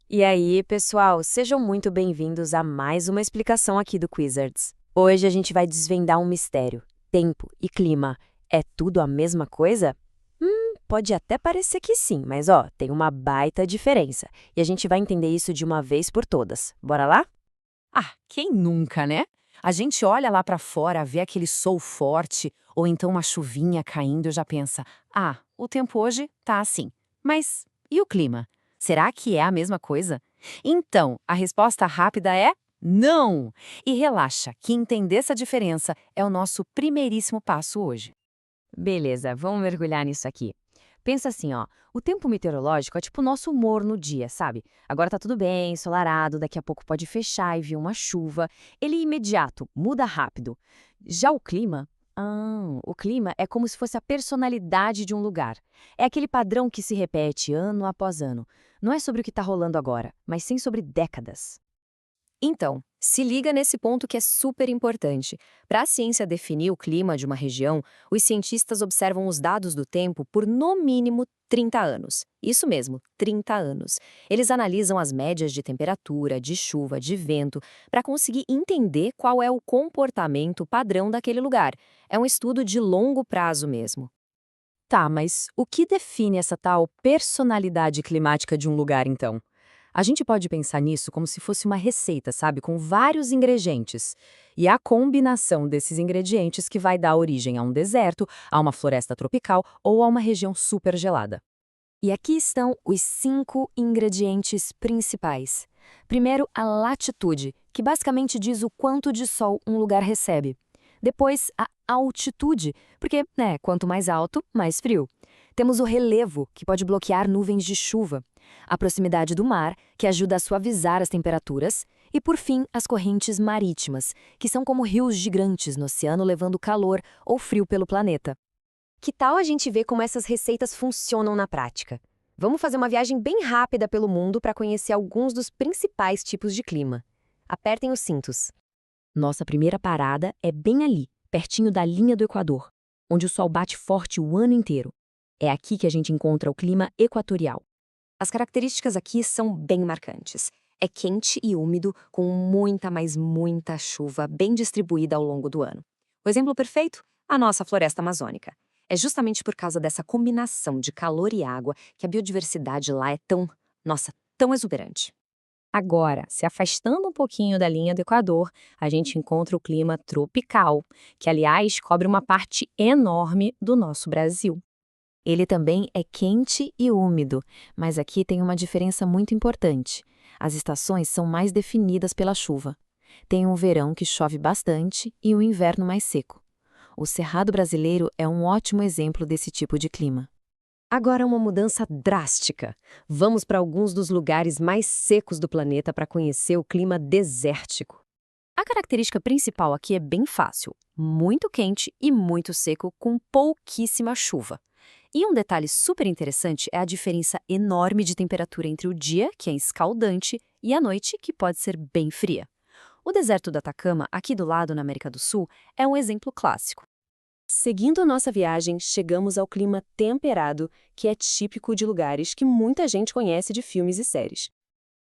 E aí, pessoal, sejam muito bem-vindos a mais uma explicação aqui do Quizards. Hoje a gente vai desvendar um mistério. Tempo e clima é tudo a mesma coisa? Pode até parecer que sim, mas tem uma baita diferença. E a gente vai entender isso de uma vez por todas. Bora lá? Ah, quem nunca, né? A gente olha lá pra fora, vê aquele sol forte, ou então uma chuvinha caindo e já pensa: ah, o tempo hoje tá assim. Mas e o clima? Será que é a mesma coisa? Então, a resposta rápida é não! E relaxa, que entender essa diferença é o nosso primeiríssimo passo hoje. Beleza, vamos mergulhar nisso aqui. Pensa assim, o tempo meteorológico é tipo o nosso humor no dia, sabe? Agora tá tudo bem, ensolarado, daqui a pouco pode fechar e vir uma chuva. Ele é imediato, muda rápido. Já o clima é como se fosse a personalidade de um lugar. É aquele padrão que se repete ano após ano. Não é sobre o que tá rolando agora, mas sim sobre décadas. Então, se liga nesse ponto que é super importante. Para a ciência definir o clima de uma região, os cientistas observam os dados do tempo por no mínimo 30 anos. Isso mesmo, 30 anos. Eles analisam as médias de temperatura, de chuva, de vento, para conseguir entender qual é o comportamento padrão daquele lugar. É um estudo de longo prazo mesmo. Tá, mas o que define essa tal personalidade climática de um lugar, então? A gente pode pensar nisso como se fosse uma receita, sabe, com vários ingredientes. E é a combinação desses ingredientes que vai dar origem a um deserto, a uma floresta tropical ou a uma região super gelada. E aqui estão os 5 ingredientes principais. Primeiro, a latitude, que basicamente diz o quanto de sol um lugar recebe. Depois, a altitude, porque, quanto mais alto, mais frio. Temos o relevo, que pode bloquear nuvens de chuva. A proximidade do mar, que ajuda a suavizar as temperaturas. E, por fim, as correntes marítimas, que são como rios gigantes no oceano levando calor ou frio pelo planeta. Que tal a gente ver como essas receitas funcionam na prática? Vamos fazer uma viagem bem rápida pelo mundo para conhecer alguns dos principais tipos de clima. Apertem os cintos. Nossa primeira parada é bem ali, pertinho da linha do Equador, onde o sol bate forte o ano inteiro. É aqui que a gente encontra o clima equatorial. As características aqui são bem marcantes. É quente e úmido, com muita, mas muita chuva bem distribuída ao longo do ano. O exemplo perfeito? A nossa floresta amazônica. É justamente por causa dessa combinação de calor e água que a biodiversidade lá é tão exuberante. Agora, se afastando um pouquinho da linha do Equador, a gente encontra o clima tropical, que, aliás, cobre uma parte enorme do nosso Brasil. Ele também é quente e úmido, mas aqui tem uma diferença muito importante. As estações são mais definidas pela chuva. Tem um verão que chove bastante e um inverno mais seco. O Cerrado brasileiro é um ótimo exemplo desse tipo de clima. Agora uma mudança drástica. Vamos para alguns dos lugares mais secos do planeta para conhecer o clima desértico. A característica principal aqui é bem fácil: muito quente e muito seco, com pouquíssima chuva. E um detalhe super interessante é a diferença enorme de temperatura entre o dia, que é escaldante, e a noite, que pode ser bem fria. O deserto do Atacama, aqui do lado na América do Sul, é um exemplo clássico. Seguindo nossa viagem, chegamos ao clima temperado, que é típico de lugares que muita gente conhece de filmes e séries.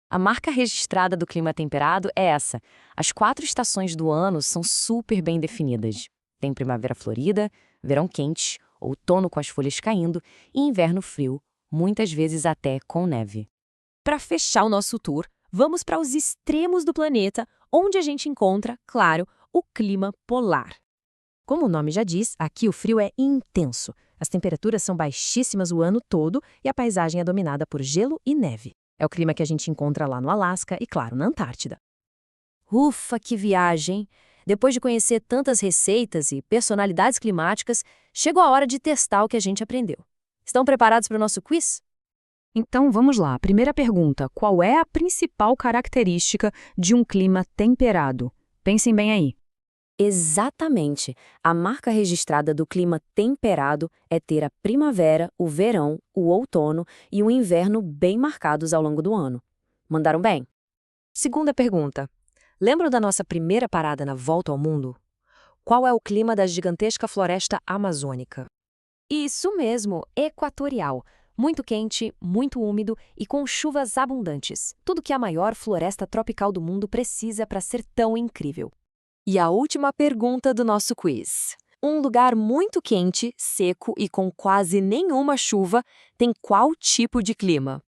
A marca registrada do clima temperado é essa. As 4 estações do ano são super bem definidas. Tem primavera florida, verão quente, outono com as folhas caindo e inverno frio, muitas vezes até com neve. Para fechar o nosso tour, vamos para os extremos do planeta, onde a gente encontra, claro, o clima polar. Como o nome já diz, aqui o frio é intenso. As temperaturas são baixíssimas o ano todo e a paisagem é dominada por gelo e neve. É o clima que a gente encontra lá no Alasca e, claro, na Antártida. Ufa, que viagem! Depois de conhecer tantas receitas e personalidades climáticas, chegou a hora de testar o que a gente aprendeu. Estão preparados para o nosso quiz? Então vamos lá. Primeira pergunta: qual é a principal característica de um clima temperado? Pensem bem aí. Exatamente. A marca registrada do clima temperado é ter a primavera, o verão, o outono e o inverno bem marcados ao longo do ano. Mandaram bem? Segunda pergunta. Lembram da nossa primeira parada na volta ao mundo? Qual é o clima da gigantesca floresta amazônica? Isso mesmo, equatorial. Muito quente, muito úmido e com chuvas abundantes. Tudo que a maior floresta tropical do mundo precisa para ser tão incrível. E a última pergunta do nosso quiz. Um lugar muito quente, seco e com quase nenhuma chuva tem qual tipo de clima?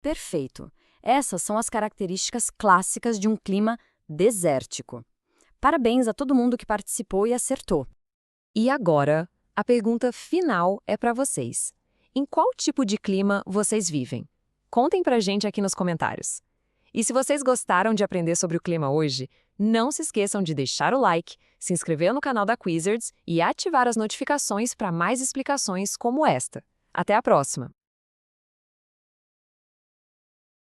Perfeito. Essas são as características clássicas de um clima desértico. Parabéns a todo mundo que participou e acertou. E agora, a pergunta final é para vocês. Em qual tipo de clima vocês vivem? Contem pra gente aqui nos comentários. E se vocês gostaram de aprender sobre o clima hoje, não se esqueçam de deixar o like, se inscrever no canal da Quizards e ativar as notificações para mais explicações como esta. Até a próxima!